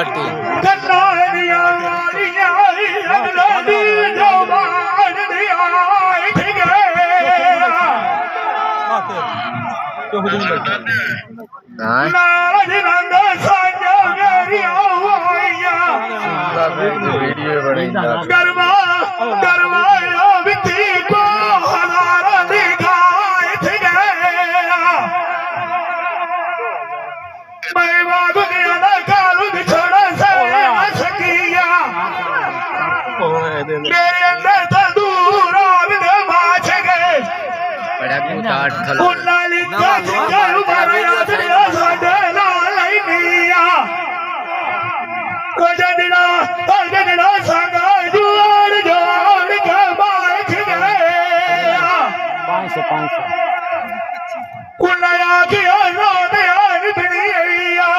kabaddi video बड़ी मेरे अंदर तो दूर और बाच गए बड़ा काट खलो उन्नाली का चिंगार मारा दुनिया साडे नाल ही निया ओजड़ा संगा जोड़ जोड़ के बाच गए 500 उन्नाया की रोद यार बनिया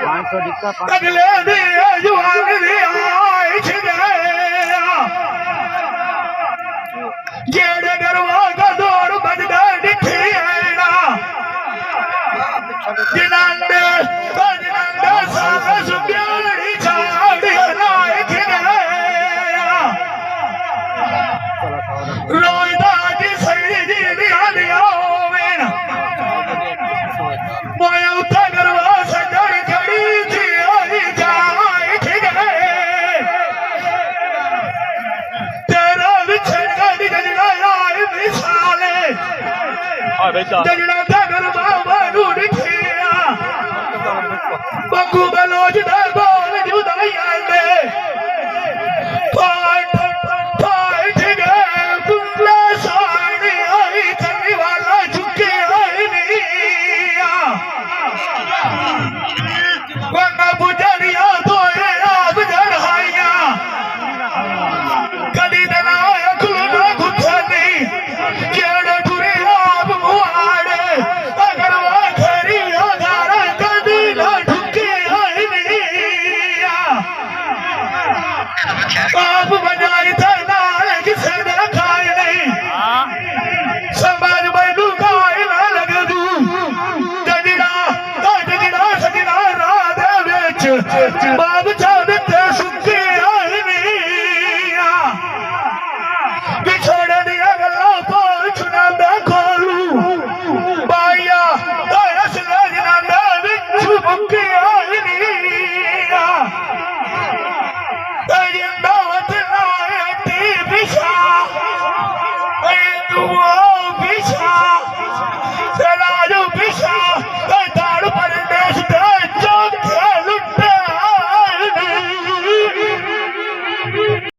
500 दिक्का अगले दी जुआन दी आई गए जेड़े गरवा का दौर बजदा दिखी आना जिनंदे सारा सुब्याड़ी छाड़ी नाय खिगया रोईदा जी सही जी दिया दिया होवेन मोया उठा गरवा सजड़ खड़ी थी आई जाए खिगया तेरा विछड़ दी गजला आए मिसाले जजड़ा दगर बाबा नू दिखिया